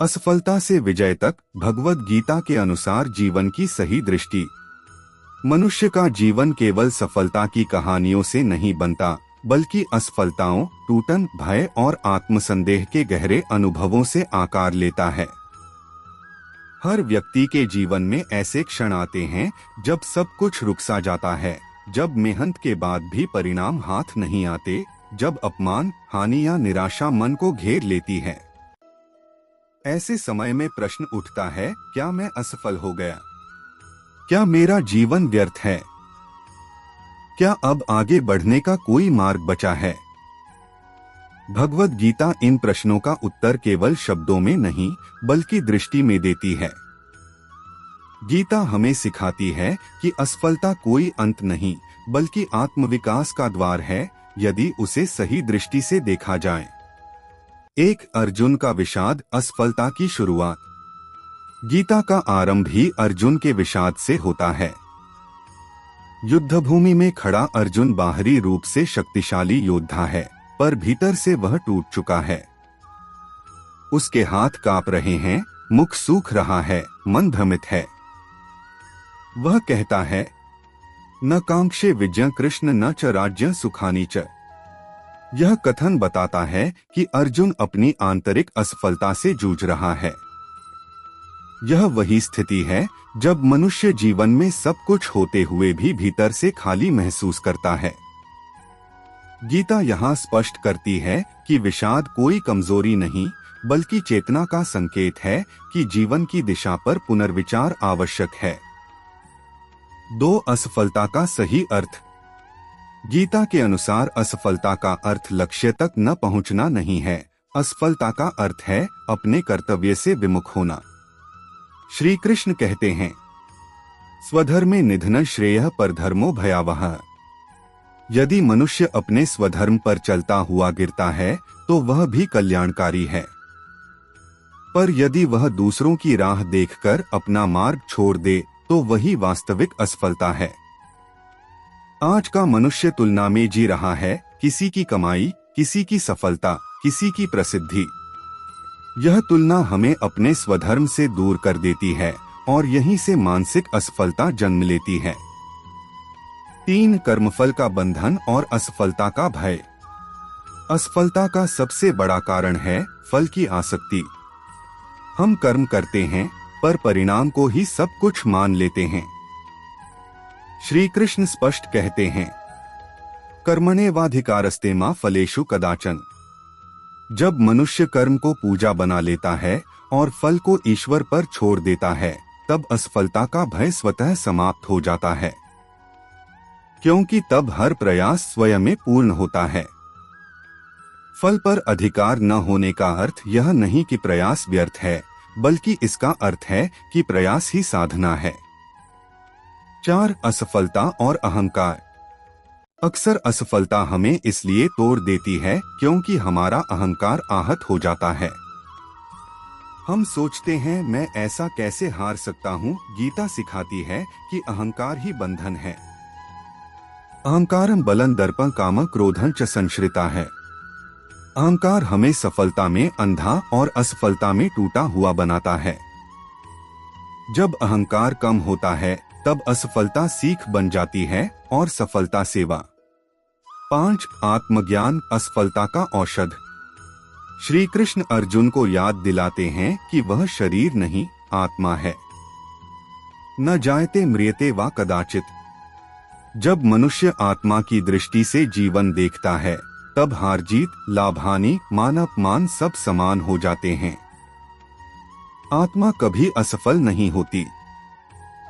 असफलता से विजय तक भगवद गीता के अनुसार जीवन की सही दृष्टि। मनुष्य का जीवन केवल सफलता की कहानियों से नहीं बनता, बल्कि असफलताओं, टूटन, भय और आत्मसंदेह के गहरे अनुभवों से आकार लेता है। हर व्यक्ति के जीवन में ऐसे क्षण आते हैं जब सब कुछ रुक सा जाता है, जब मेहनत के बाद भी परिणाम हाथ नहीं आते, जब अपमान, हानि या निराशा मन को घेर लेती है। ऐसे समय में प्रश्न उठता है, क्या मैं असफल हो गया? क्या मेरा जीवन व्यर्थ है? क्या अब आगे बढ़ने का कोई मार्ग बचा है? भगवद गीता इन प्रश्नों का उत्तर केवल शब्दों में नहीं, बल्कि दृष्टि में देती है। गीता हमें सिखाती है कि असफलता कोई अंत नहीं, बल्कि आत्मविकास का द्वार है, यदि उसे सही दृष्टि से देखा जाए। एक अर्जुन का विषाद, असफलता की शुरुआत। गीता का आरंभ ही अर्जुन के विषाद से होता है। युद्धभूमि में खड़ा अर्जुन बाहरी रूप से शक्तिशाली योद्धा है, पर भीतर से वह टूट चुका है। उसके हाथ कांप रहे हैं, मुख सूख रहा है, मन भ्रमित है। वह कहता है, न कांक्षे विजय कृष्ण न च राज्य सुखानी च। यह कथन बताता है कि अर्जुन अपनी आंतरिक असफलता से जूझ रहा है। यह वही स्थिति है जब मनुष्य जीवन में सब कुछ होते हुए भी भीतर से खाली महसूस करता है। गीता यहाँ स्पष्ट करती है कि विषाद कोई कमजोरी नहीं, बल्कि चेतना का संकेत है कि जीवन की दिशा पर पुनर्विचार आवश्यक है। 2. असफलता का सही अर्थ। गीता के अनुसार असफलता का अर्थ लक्ष्य तक न पहुंचना नहीं है। असफलता का अर्थ है अपने कर्तव्य से विमुख होना। श्री कृष्ण कहते हैं, स्वधर्मे निधन श्रेयः परधर्मो भयावह। यदि मनुष्य अपने स्वधर्म पर चलता हुआ गिरता है तो वह भी कल्याणकारी है, पर यदि वह दूसरों की राह देखकर अपना मार्ग छोड़ दे तो वही वास्तविक असफलता है। आज का मनुष्य तुलना में जी रहा है, किसी की कमाई, किसी की सफलता, किसी की प्रसिद्धि। यह तुलना हमें अपने स्वधर्म से दूर कर देती है और यहीं से मानसिक असफलता जन्म लेती है। 3. कर्मफल का बंधन और असफलता का भय। असफलता का सबसे बड़ा कारण है फल की आसक्ति। हम कर्म करते हैं, पर परिणाम को ही सब कुछ मान लेते हैं। श्री कृष्ण स्पष्ट कहते हैं, कर्मण्येवाधिकारस्ते मा फलेषु कदाचन। जब मनुष्य कर्म को पूजा बना लेता है और फल को ईश्वर पर छोड़ देता है, तब असफलता का भय स्वतः समाप्त हो जाता है, क्योंकि तब हर प्रयास स्वयं में पूर्ण होता है। फल पर अधिकार न होने का अर्थ यह नहीं कि प्रयास व्यर्थ है, बल्कि इसका अर्थ है कि प्रयास ही साधना है। 4. असफलता और अहंकार। अक्सर असफलता हमें इसलिए तोड़ देती है क्योंकि हमारा अहंकार आहत हो जाता है। हम सोचते हैं, मैं ऐसा कैसे हार सकता हूँ। गीता सिखाती है कि अहंकार ही बंधन है। अहंकारं बलं दर्पं कामं क्रोधं च संश्रिता है। अहंकार हमें सफलता में अंधा और असफलता में टूटा हुआ बनाता है। जब अहंकार कम होता है तब असफलता सीख बन जाती है और सफलता सेवा। 5. आत्मज्ञान, असफलता का औषध। श्री कृष्ण अर्जुन को याद दिलाते हैं कि वह शरीर नहीं, आत्मा है। न जायते म्रियते वा कदाचित। जब मनुष्य आत्मा की दृष्टि से जीवन देखता है, तब हार जीत, लाभ हानि, मान अपमान सब समान हो जाते हैं। आत्मा कभी असफल नहीं होती।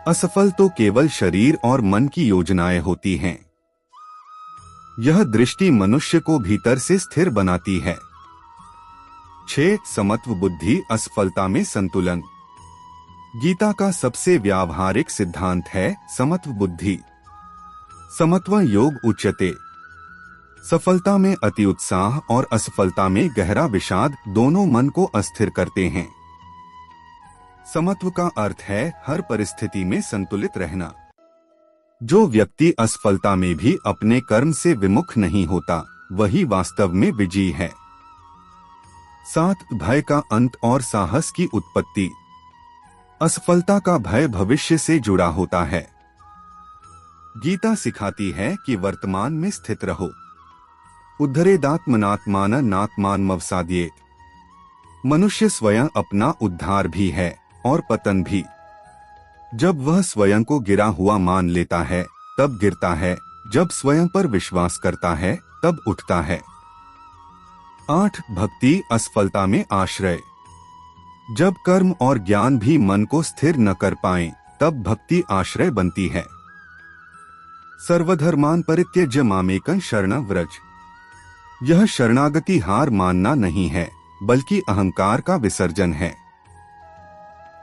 असफल तो केवल शरीर और मन की योजनाएं होती हैं। यह दृष्टि मनुष्य को भीतर से स्थिर बनाती है। 6. समत्व बुद्धि, असफलता में संतुलन। गीता का सबसे व्यावहारिक सिद्धांत है समत्व बुद्धि। समत्व योग उच्यते। सफलता में अति उत्साह और असफलता में गहरा विषाद दोनों मन को अस्थिर करते हैं। समत्व का अर्थ है हर परिस्थिति में संतुलित रहना। जो व्यक्ति असफलता में भी अपने कर्म से विमुख नहीं होता, वही वास्तव में विजयी है। 7 भय का अंत और साहस की उत्पत्ति। असफलता का भय भविष्य से जुड़ा होता है। गीता सिखाती है कि वर्तमान में स्थित रहो। उद्धरेदात्मनात्माननात्मानमवसाद्येत। मनुष्य स्वयं अपना उद्धार भी है और पतन भी। जब वह स्वयं को गिरा हुआ मान लेता है तब गिरता है, जब स्वयं पर विश्वास करता है तब उठता है। 8 भक्ति असफलता में आश्रय। जब कर्म और ज्ञान भी मन को स्थिर न कर पाएं, तब भक्ति आश्रय बनती है। सर्वधर्मान परित्यज्य मामेकं शरणं व्रज। यह शरणागति हार मानना नहीं है, बल्कि अहंकार का विसर्जन है।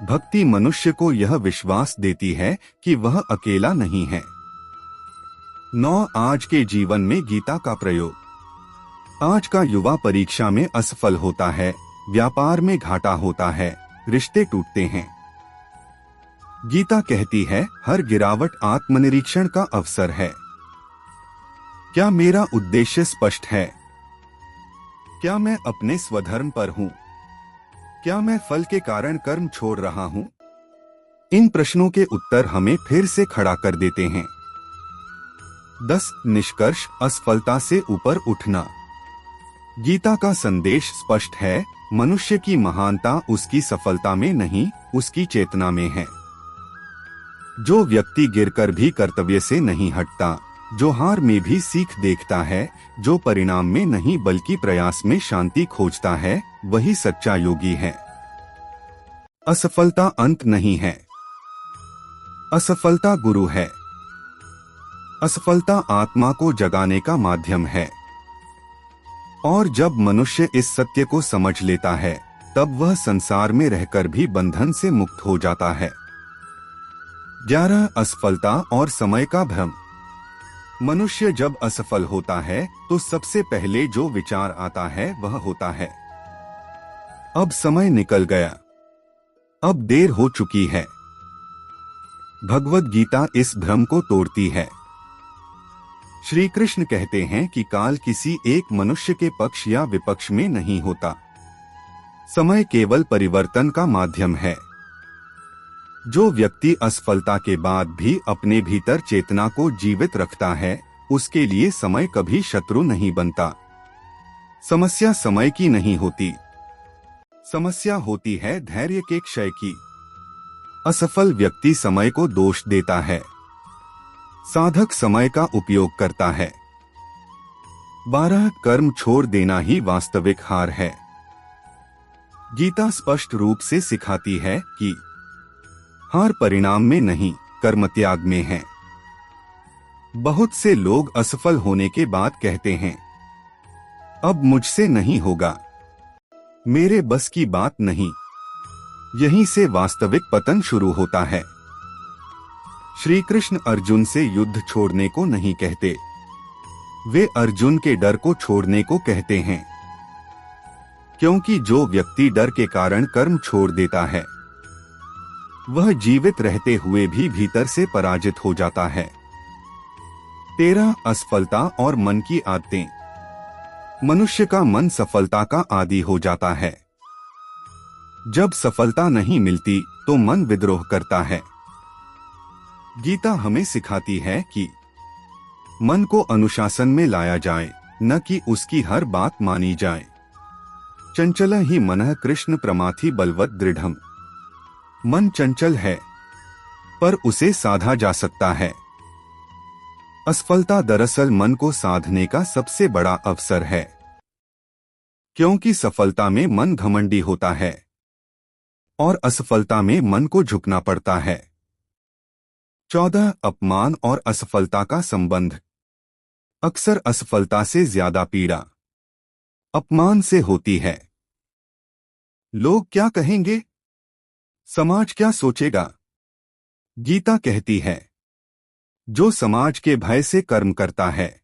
भक्ति मनुष्य को यह विश्वास देती है कि वह अकेला नहीं है। 9 आज के जीवन में गीता का प्रयोग। आज का युवा परीक्षा में असफल होता है, व्यापार में घाटा होता है, रिश्ते टूटते हैं। गीता कहती है, हर गिरावट आत्मनिरीक्षण का अवसर है। क्या मेरा उद्देश्य स्पष्ट है? क्या मैं अपने स्वधर्म पर हूँ? क्या मैं फल के कारण कर्म छोड़ रहा हूँ? इन प्रश्नों के उत्तर हमें फिर से खड़ा कर देते हैं। 10 निष्कर्ष असफलता से ऊपर उठना। गीता का संदेश स्पष्ट है, मनुष्य की महानता उसकी सफलता में नहीं, उसकी चेतना में है। जो व्यक्ति गिरकर भी कर्तव्य से नहीं हटता, जो हार में भी सीख देखता है, जो परिणाम में नहीं बल्कि प्रयास में शांति खोजता है, वही सच्चा योगी है। असफलता अंत नहीं है। असफलता गुरु है। असफलता आत्मा को जगाने का माध्यम है। और जब मनुष्य इस सत्य को समझ लेता है, तब वह संसार में रहकर भी बंधन से मुक्त हो जाता है। 11 असफलता और समय का भ्रम। मनुष्य जब असफल होता है तो सबसे पहले जो विचार आता है वह होता है, अब समय निकल गया, अब देर हो चुकी है। भगवद गीता इस भ्रम को तोड़ती है। श्री कृष्ण कहते हैं कि काल किसी एक मनुष्य के पक्ष या विपक्ष में नहीं होता। समय केवल परिवर्तन का माध्यम है। जो व्यक्ति असफलता के बाद भी अपने भीतर चेतना को जीवित रखता है, उसके लिए समय कभी शत्रु नहीं बनता। समस्या समय की नहीं होती, समस्या होती है धैर्य के क्षय की। असफल व्यक्ति समय को दोष देता है, साधक समय का उपयोग करता है। 12 कर्म छोड़ देना ही वास्तविक हार है। गीता स्पष्ट रूप से सिखाती है कि हार परिणाम में नहीं, कर्म त्याग में है। बहुत से लोग असफल होने के बाद कहते हैं, अब मुझसे नहीं होगा, मेरे बस की बात नहीं। यहीं से वास्तविक पतन शुरू होता है। श्री कृष्ण अर्जुन से युद्ध छोड़ने को नहीं कहते, वे अर्जुन के डर को छोड़ने को कहते हैं। क्योंकि जो व्यक्ति डर के कारण कर्म छोड़ देता है, वह जीवित रहते हुए भी भीतर से पराजित हो जाता है। 13 असफलता और मन की आदतें। मनुष्य का मन सफलता का आदी हो जाता है। जब सफलता नहीं मिलती तो मन विद्रोह करता है। गीता हमें सिखाती है कि मन को अनुशासन में लाया जाए, न कि उसकी हर बात मानी जाए। चंचल ही मनः कृष्ण प्रमाथि बलवत दृढ़म। मन चंचल है, पर उसे साधा जा सकता है। असफलता दरअसल मन को साधने का सबसे बड़ा अवसर है, क्योंकि सफलता में मन घमंडी होता है और असफलता में मन को झुकना पड़ता है। 14 अपमान और असफलता का संबंध। अक्सर असफलता से ज्यादा पीड़ा अपमान से होती है। लोग क्या कहेंगे, समाज क्या सोचेगा? गीता कहती है, जो समाज के भय से कर्म करता है,